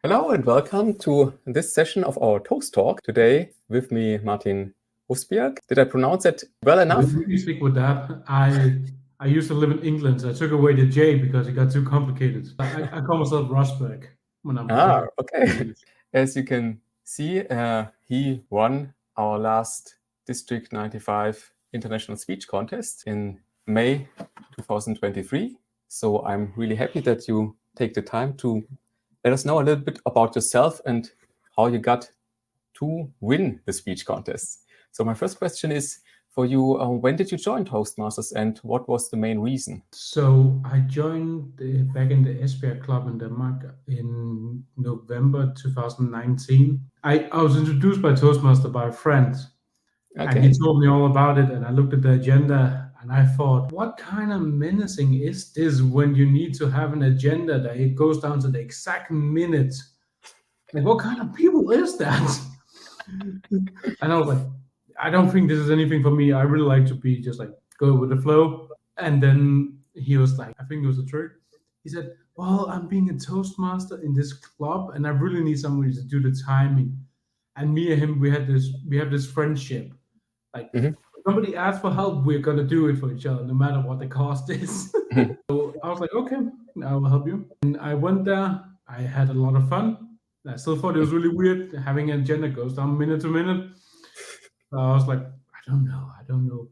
Hello and welcome to this session of our Toast Talk. Today with me, Martin Rusbjerg. Did I pronounce it well enough? You stick with that. I used to live in England, so I took away the J because it got too complicated. I call myself Rusbjerg when I'm Okay. As you can see, he won our last District 95 International Speech Contest in May 2023. So I'm really happy that you take the time to let us know a little bit about yourself and how you got to win the speech contest. So my first question is for you, when did you join Toastmasters and what was the main reason? So I joined back in the Esbjerg Club in Denmark in November 2019. I was introduced by Toastmaster by a friend, and he told me all about it, and I looked at the agenda and I thought, what kind of menacing is this when you need to have an agenda that it goes down to the exact minute? Like, what kind of people is that? And I was like, I don't think this is anything for me. I really like to be just like go with the flow. And then he was like, I think it was a trick. He said, well, I'm being a Toastmaster in this club and I really need somebody to do the timing. And me and him, we have this friendship. Like, somebody asks for help, we're gonna do it for each other, no matter what the cost is. So I was like, okay, I will help you. And I went there. I had a lot of fun. I still thought it was really weird having an agenda goes down minute to minute. So I was like, I don't know.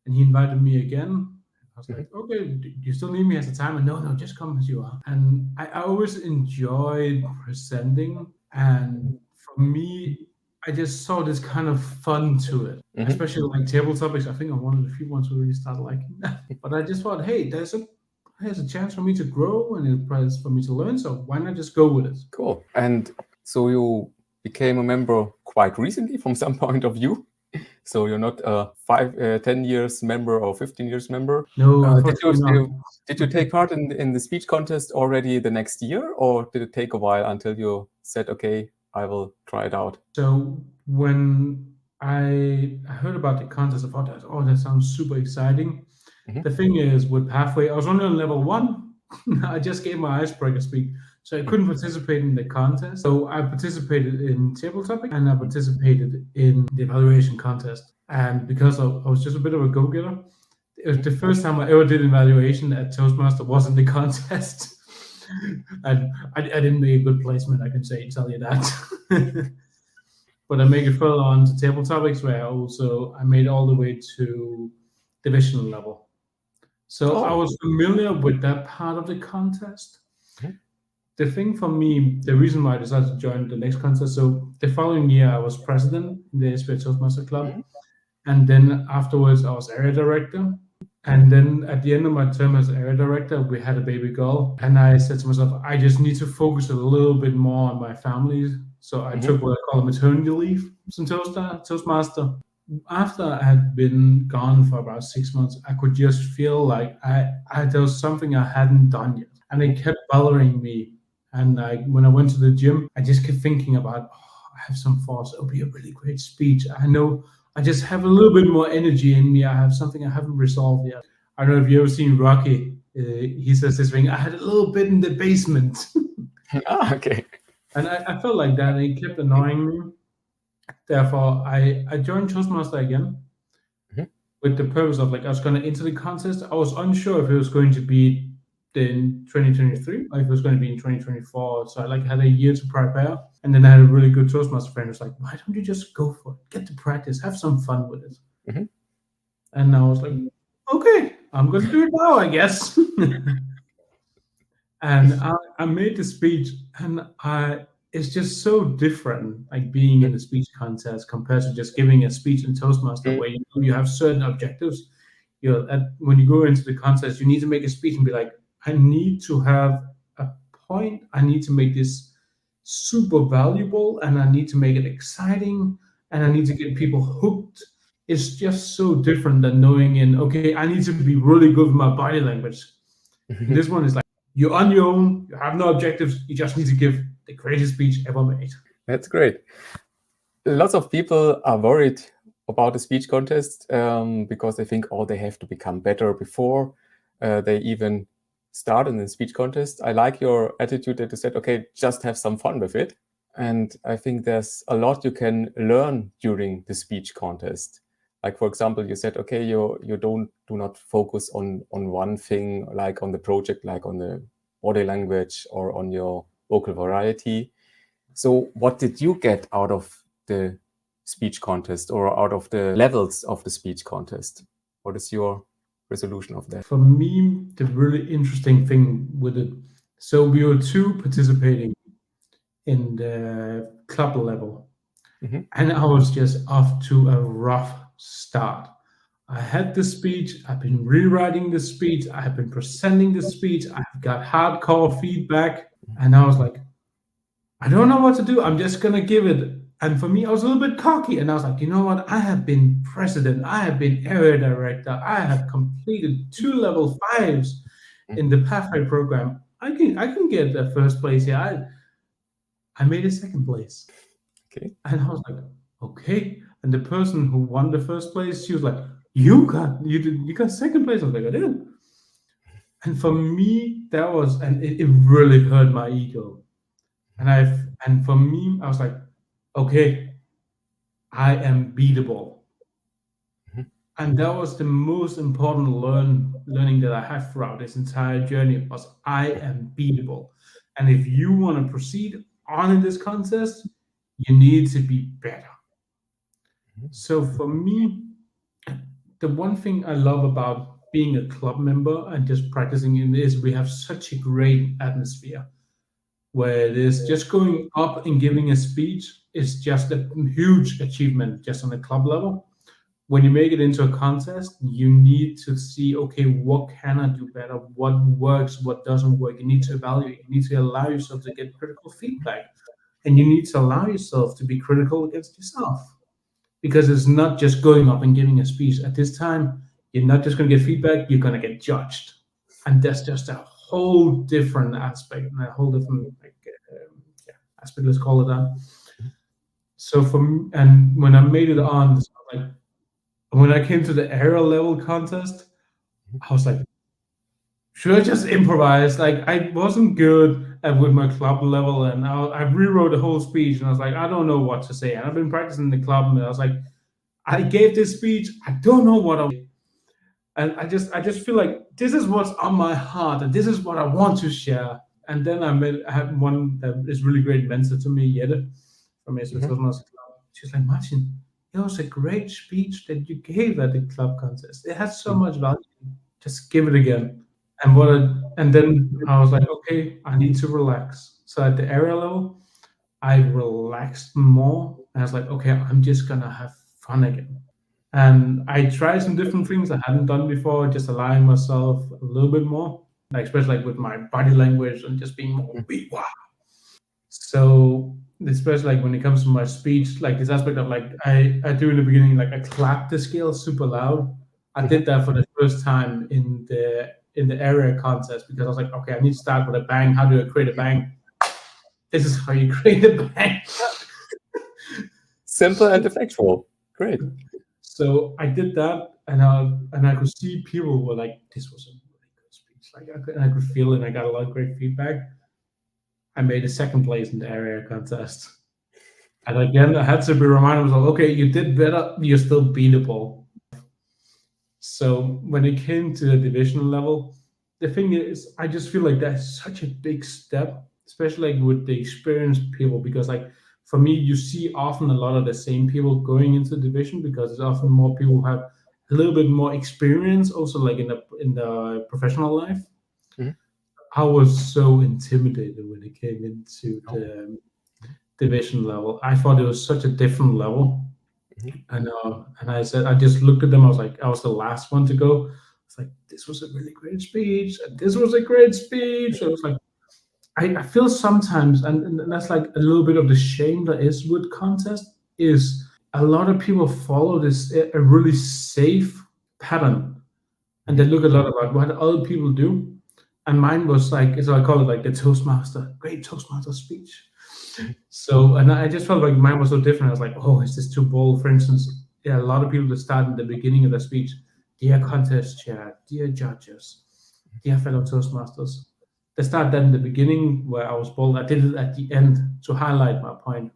And he invited me again. I was like, okay, do you still need me as a timer? No, just come as you are. And I always enjoyed presenting. And for me, I just saw this kind of fun to it, especially like table topics. I think I'm one of the few ones who really started liking that. But I just thought, hey, there's a chance for me to grow and a prize for me to learn. So why not just go with it? Cool. And so you became a member quite recently from some point of view. So you're not a 10 years member or 15 years member. No, did you take part in the speech contest already the next year, or did it take a while until you said, okay, I will try it out? So when I heard about the contest, I thought that sounds super exciting. The thing is, with Pathway, I was only on level 1. I just gave my icebreaker speak, so I couldn't participate in the contest. So I participated in table topic and I participated in the evaluation contest. And because I was just a bit of a go-getter, it was the first time I ever did evaluation at Toastmaster was in the contest. And I didn't make a good placement, I can tell you that. But I made it further on to table topics, where I made all the way to divisional level. So I was familiar with that part of the contest. The thing for me, the reason why I decided to join the next contest, so the following year I was president in the Esbjerg Toastmaster Club. And then afterwards I was area director. And then at the end of my term as area director, we had a baby girl. And I said to myself, I just need to focus a little bit more on my family. So I took what I call a maternity leave as a Toastmaster. After I had been gone for about 6 months, I could just feel like there was something I hadn't done yet. And it kept bothering me. And when I went to the gym, I just kept thinking about, I have some thoughts. It'll be a really great speech. I know I just have a little bit more energy in me. I have something I haven't resolved yet. I don't know if you've ever seen Rocky. He says this thing, I had a little bit in the basement. Okay. And I felt like that, and it kept annoying me. Therefore, I joined Toastmaster again with the purpose of, like, I was going to enter the contest. I was unsure if it was going to be in 2023 or if it was going to be in 2024. So I had a year to prepare. And then I had a really good Toastmaster friend who was like, why don't you just go for it? Get the practice, have some fun with it. And I was like, okay, I'm going to do it now, I guess. And I made the speech, and it's just so different, like being in a speech contest compared to just giving a speech in Toastmaster, where you have certain objectives. When you go into the contest, you need to make a speech and be like, I need to have a point. I need to make this super valuable, and I need to make it exciting, and I need to get people hooked. It's just so different than knowing okay, I need to be really good with my body language. This one is like, you're on your own, you have no objectives, you just need to give the greatest speech ever made. That's great. Lots of people are worried about the speech contest because they think, they have to become better before they even start in the speech contest. I like your attitude that you said, okay, just have some fun with it. And I think there's a lot you can learn during the speech contest. Like, for example, you said, okay, you do not focus on one thing, like on the project, like on the body language or on your vocal variety. So what did you get out of the speech contest or out of the levels of the speech contest? What is your resolution of that? For me, the really interesting thing with it, so we were two participating in the club level, and I was just off to a rough start. I had the speech, I've been rewriting the speech, I have been presenting the speech, I've got hardcore feedback, and I was like, I don't know what to do. I'm just gonna give it. And for me, I was a little bit cocky, and I was like, you know what? I have been president, I have been area director, I have completed 2 level 5s in the pathway program. I can get the first place here. I made a second place. Okay. And I was like, okay. And the person who won the first place, she was like, you got second place. I was like, I did. And for me, that was, and it really hurt my ego. And for me, I was like, okay, I am beatable. And that was the most important learning that I had throughout this entire journey was I am beatable. And if you want to proceed on in this contest, you need to be better. So for me, the one thing I love about being a club member and just practicing in this, we have such a great atmosphere where it is just going up and giving a speech is just a huge achievement just on the club level. When you make it into a contest, you need to see, okay, what can I do better? What works? What doesn't work? You need to evaluate. You need to allow yourself to get critical feedback. And you need to allow yourself to be critical against yourself. Because it's not just going up and giving a speech. At this time, you're not just going to get feedback, you're going to get judged. And that's just a whole different aspect, and a whole different aspect, let's call it that. So for me, and when I made it on, like when I came to the area level contest, I was like, should I just improvise? Like I wasn't good with my club level, and I rewrote the whole speech, and I was like, I don't know what to say. And I've been practicing the club, and I was like, I gave this speech, I don't know what I. And I just feel like this is what's on my heart, and this is what I want to share. And then I had one that is really great mentor to me, Jette, from Toastmasters Club. She's like, Martin, it was a great speech that you gave at the club contest. It has so much value. Just give it again. And then I was like, okay, I need to relax. So at the area level, I relaxed more. And I was like, okay, I'm just gonna have fun again. And I tried some different things I hadn't done before, just allowing myself a little bit more, like especially like with my body language and just being more wow. So especially like when it comes to my speech, like this aspect of like I do in the beginning, like I clap the scale super loud. I did that for the first time in the area contest because I was like, okay, I need to start with a bang. How do I create a bang? This is how you create a bang. Simple and effectual. Great. So I did that, and I could see people were like, "This was a really good speech." Like I could feel it. And I got a lot of great feedback. I made a second place in the area contest, and again, I had to be reminded myself, "Okay, you did better. You're still beatable." So when it came to the divisional level, the thing is, I just feel like that's such a big step, especially like with the experienced people, because like. For me, you see often a lot of the same people going into the division because it's often more people who have a little bit more experience, also like in the professional life. Mm-hmm. I was so intimidated when it came into the division level. I thought it was such a different level, and I said, I just looked at them. I was like, I was the last one to go. It's like this was a really great speech, and this was a great speech. I was like. I feel sometimes, and that's like a little bit of the shame that is with contest, is a lot of people follow this a really safe pattern, and they look a lot about what other people do. And mine was like, so I call it like the great Toastmaster speech. So, and I just felt like mine was so different. I was like, oh, is this too bold? For instance, a lot of people that start in the beginning of the speech, dear contest chair, dear judges. dear fellow Toastmasters. They started that in the beginning where I was bold. I did it at the end to highlight my point.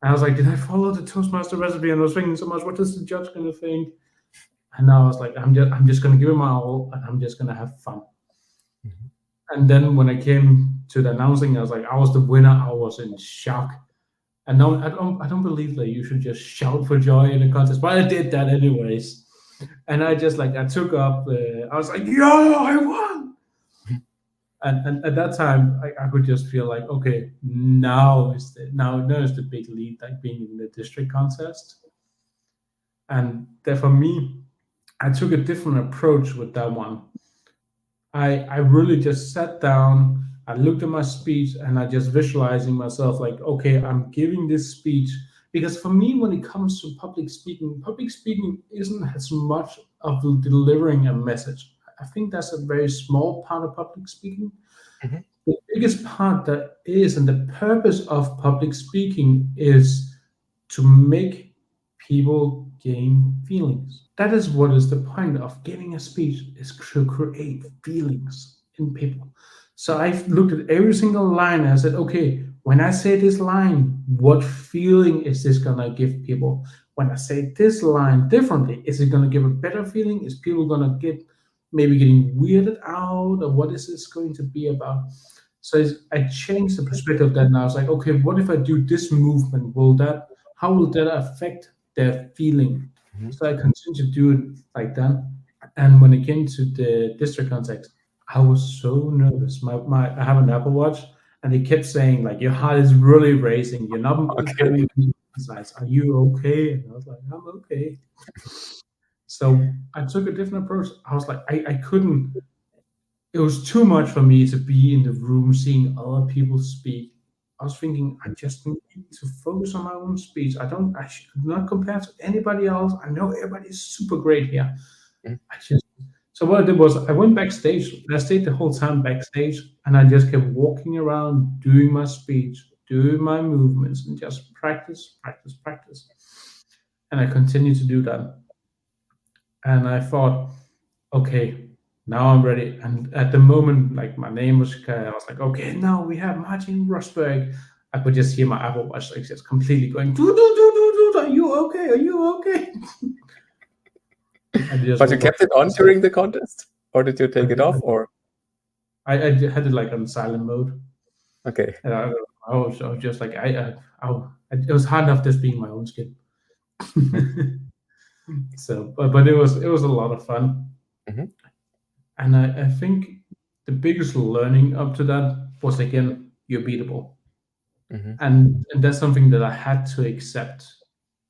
And I was like, did I follow the Toastmaster recipe? And I was thinking so much, what is the judge going to think? And now I was like, I'm just going to give it my all, and I'm just going to have fun. And then when I came to the announcing, I was like, I was the winner. I was in shock. And no, I don't believe that you should just shout for joy in a contest, but I did that anyways. And I just I took up. I was like, yo, I won. And at that time, I could just feel like, okay, now is the big lead, like being in the district contest. And then for me, I took a different approach with that one. I really just sat down, I looked at my speech, and I just visualizing myself like, okay, I'm giving this speech. Because for me, when it comes to public speaking isn't as much of delivering a message. I think that's a very small part of public speaking. Mm-hmm. The biggest part that is, and the purpose of public speaking is to make people gain feelings. That is what is the point of giving a speech, is to create feelings in people. So I looked at every single line and I said, okay, when I say this line, what feeling is this gonna give people? When I say this line differently, is it gonna give a better feeling? Is people gonna maybe getting weirded out, or what is this going to be about? So I changed the perspective of that, and I was like, okay, what if I do this movement? How will that affect their feeling? Mm-hmm. So I continued to do it like that. And when it came to the district context, I was so nervous. I have an Apple Watch, and it kept saying like, your heart is really racing. You're not having exercise. Are you okay? And I was like, I'm okay. So I took a different approach. I was like, I couldn't. It was too much for me to be in the room seeing other people speak. I was thinking, I just need to focus on my own speech. I should not compare to anybody else. I know everybody is super great here. So what I did was I went backstage. I stayed the whole time backstage, and I just kept walking around, doing my speech, doing my movements, and just practice. And I continued to do that. And I thought, okay, now I'm ready. And at the moment, like my name was, I was like, okay, now we have Martin Rusbjerg. I could just hear my Apple Watch like just completely going, do. Are you okay? Are you okay? But you kept it on during the contest, or did you take it off? Or I had it like on silent mode. Okay. And I was just like, it was hard enough just being my own skin. So, but it was a lot of fun. Mm-hmm. And I think the biggest learning up to that was, again, you're beatable. Mm-hmm. And that's something that I had to accept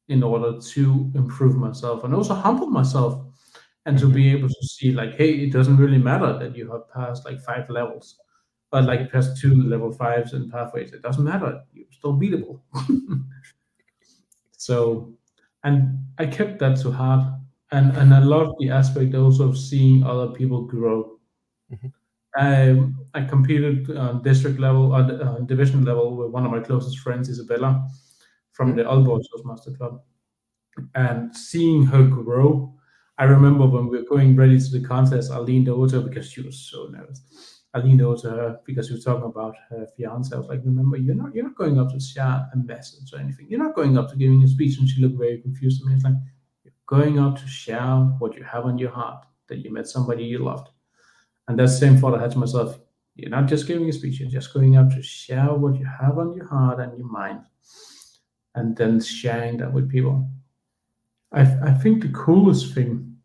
in order to improve myself and also humble myself, and to be able to see like, hey, it doesn't really matter that you have passed like 5 levels, but like passed 2 level 5s and pathways. It doesn't matter. You're still beatable. So, and I kept that to heart. And I love the aspect also of seeing other people grow. I competed on district level, on division level, with one of my closest friends, Isabella, from the Aalborg Toastmaster Club. And seeing her grow, I remember when we were going ready to the contest, I leaned over to her because she was so nervous. I leaned over to her because she was talking about her fiance. I was like, remember, you're not going up to share a message or anything. You're not going up to giving a speech. And she looked very confused at me. It's like, you're going up to share what you have on your heart, that you met somebody you loved. And that same thought I had to myself. You're not just giving a speech. You're just going up to share what you have on your heart and your mind, and then sharing that with people. I think the coolest thing,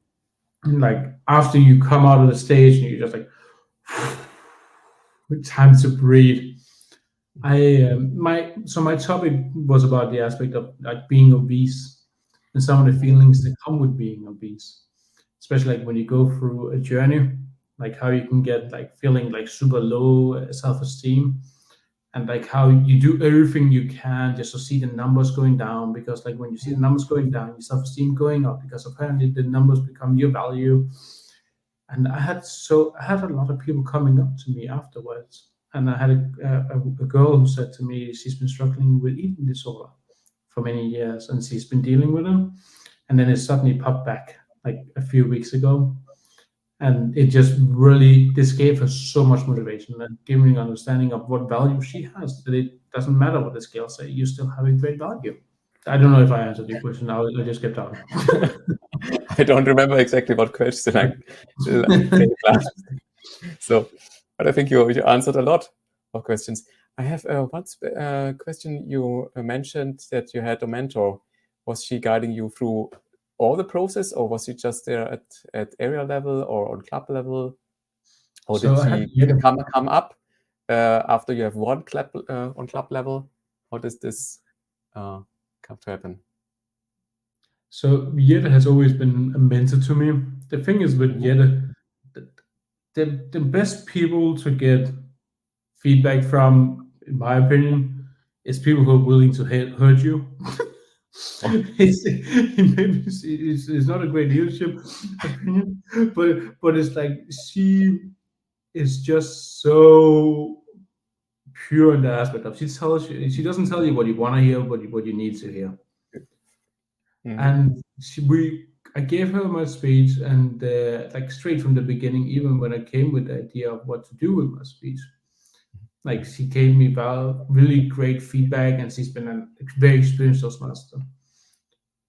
like after you come out of the stage and you're just like, time to breathe. My topic was about the aspect of like being obese and some of the feelings that come with being obese, especially like when you go through a journey, like how you can get like feeling like super low self-esteem, and like how you do everything you can just to see the numbers going down, because like when you see the numbers going down, your self-esteem going up, because apparently the numbers become your value. And I had a lot of people coming up to me afterwards, and I had a girl who said to me she's been struggling with eating disorder for many years, and she's been dealing with them, and then it suddenly popped back like a few weeks ago, And it just really, this gave her so much motivation and gave me an understanding of what value she has, that it doesn't matter what the scales say, you still have a great value. I don't know if I answered your question. I just kept on. I don't remember exactly what question I gave last. So, but I think you answered a lot of questions. I have one question. You mentioned that you had a mentor. Was she guiding you through all the process, or was she just there at area level or on club level? Or So did she come up after you have won on club level? How does this come to happen? So Jette has always been a mentor to me. The thing is with Jette, the best people to get feedback from, in my opinion, is people who are willing to hurt you. It's not a great leadership opinion, but it's like she is just so pure in the aspect of she doesn't tell you what you want to hear, but what you need to hear. And I gave her my speech, and like straight from the beginning, even when I came with the idea of what to do with my speech, like she gave me really great feedback, and she's been a very experienced Toastmaster.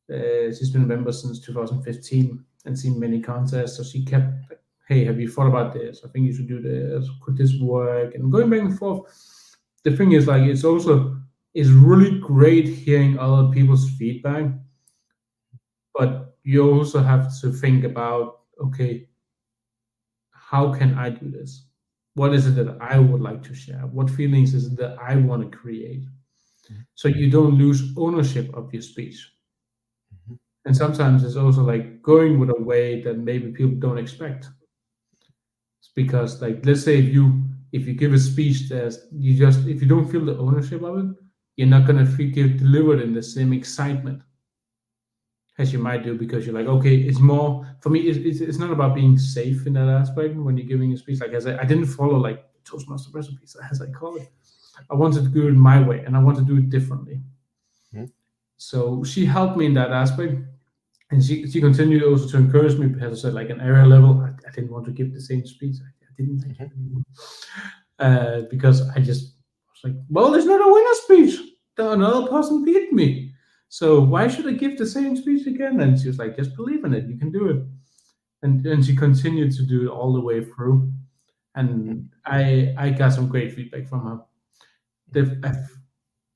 She's been a member since 2015 and seen many contests, so she kept like, hey, have you thought about this? I think you should do this. Could this work? And going back and forth. The thing is, like, it's really great hearing other people's feedback, but you also have to think about, okay, how can I do this? What is it that I would like to share? What feelings is it that I want to create? So you don't lose ownership of your speech. And sometimes it's also like going with a way that maybe people don't expect. It's because, like, let's say if you give a speech that if you don't feel the ownership of it, you're not gonna deliver it in the same excitement as you might do, because you're like, okay, it's more for me. It's not about being safe in that aspect when you're giving a speech. Like I didn't follow like Toastmaster recipes, as I call it. I wanted to do it my way, and I want to do it differently. So she helped me in that aspect, and she continued also to encourage me, because I said, like, an area level, I didn't want to give the same speech. I didn't like it anymore, because I just was like, well, there's not a winner speech. Another person beat me. So why should I give the same speech again? And she was like, just believe in it. You can do it. And she continued to do it all the way through. And I got some great feedback from her.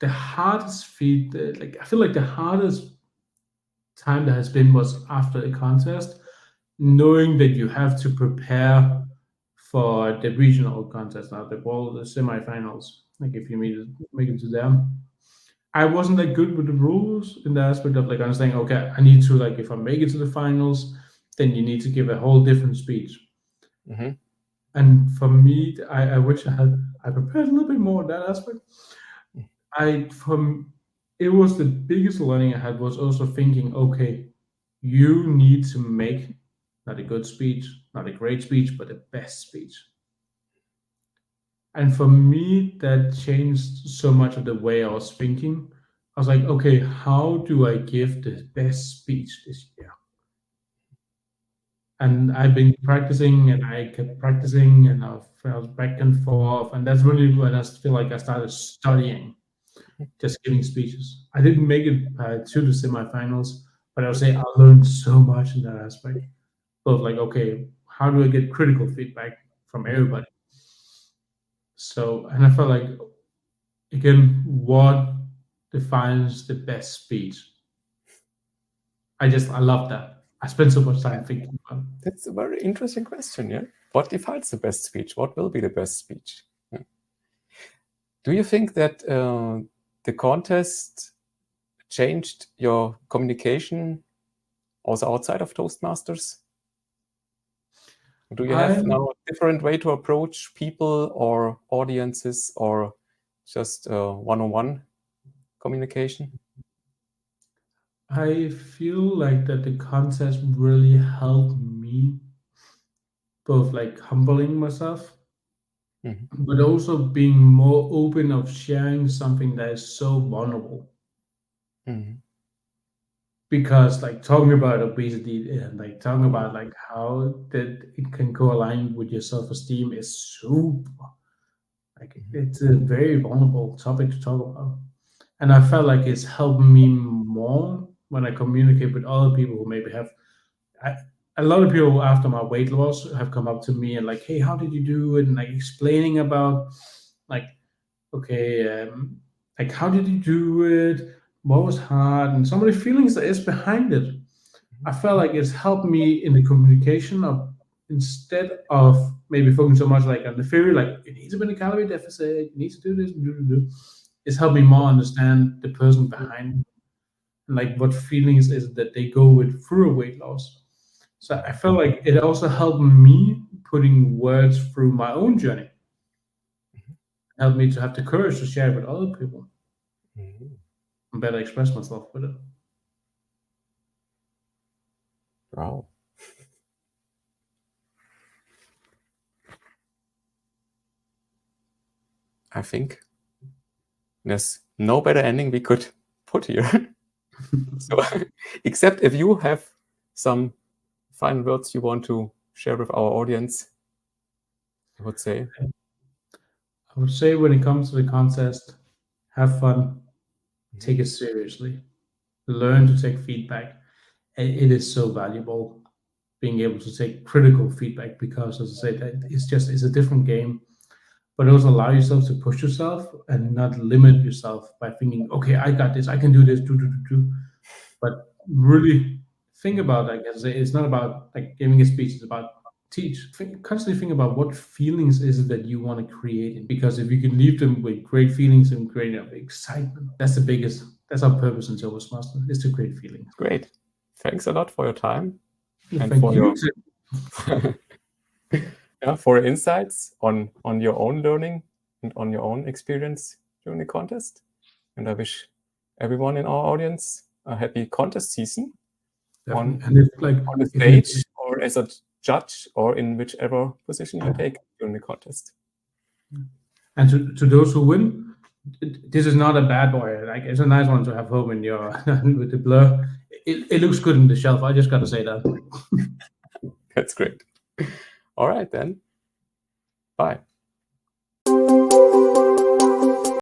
The hardest I feel like the hardest time that has been was after the contest, knowing that you have to prepare for the regional contest, now the semifinals. Like if you make it to them. I wasn't that good with the rules in the aspect of like understanding, okay, I need to, like, if I make it to the finals, then you need to give a whole different speech. And for me, I wish I prepared a little bit more in that aspect. It was the biggest learning I had, was also thinking, okay, you need to make not a good speech, not a great speech, but the best speech. And for me, that changed so much of the way I was thinking. I was like, okay, how do I give the best speech this year? And I've been practicing, and I kept practicing, and I was back and forth. And that's really when I feel like I started studying, just giving speeches. I didn't make it to the semifinals, but I would say I learned so much in that aspect. Both like, okay, how do I get critical feedback from everybody? So, and I felt like, again, what defines the best speech? I love that. I spent so much time thinking about it. That's a very interesting question, yeah? What defines the best speech? What will be the best speech? Yeah. Do you think that the contest changed your communication also outside of Toastmasters? Do you have now a different way to approach people or audiences, or just one-on-one communication? I feel like that the contest really helped me, both like humbling myself, but also being more open of sharing something that is so vulnerable. because like talking about obesity and like talking about like how that it can co-align with your self-esteem is super, like it's a very vulnerable topic to talk about. And I felt like it's helped me more when I communicate with other people who maybe have a lot of people after my weight loss have come up to me and like, hey, how did you do it? And like explaining about like, okay, like how did you do it? What was hard? And some of the feelings that is behind it. I felt like it's helped me in the communication of, instead of maybe focusing so much like on the theory, like you need to be in a calorie deficit, you need to do this, it's helped me more understand the person behind, like what feelings is that they go with through a weight loss. So I felt like it also helped me putting words through my own journey. Helped me to have the courage to share it with other people and better express myself with it. Wow. I think there's no better ending we could put here. So, except if you have some final words you want to share with our audience, I would say. I would say when it comes to the contest, have fun, take it seriously, learn to take feedback. It is so valuable being able to take critical feedback because, as I say, that it's a different game. But also allow yourself to push yourself and not limit yourself by thinking, okay, I got this, I can do this, do. But really think about, like I say, it's not about like giving a speech, it's about constantly think about what feelings is it that you want to create. Because if you can leave them with great feelings and great excitement, that's our purpose in Toastmasters, is to create feelings. Great. Thanks a lot for your time. And and for your for your insights on your own learning and on your own experience during the contest. And I wish everyone in our audience a happy contest season on the stage or as a judge or in whichever position you take during the contest. And to those who win, this is not a bad boy. Like it's a nice one to have home in your with the blur. It looks good in the shelf. I just got to say that. That's great. All right then. Bye.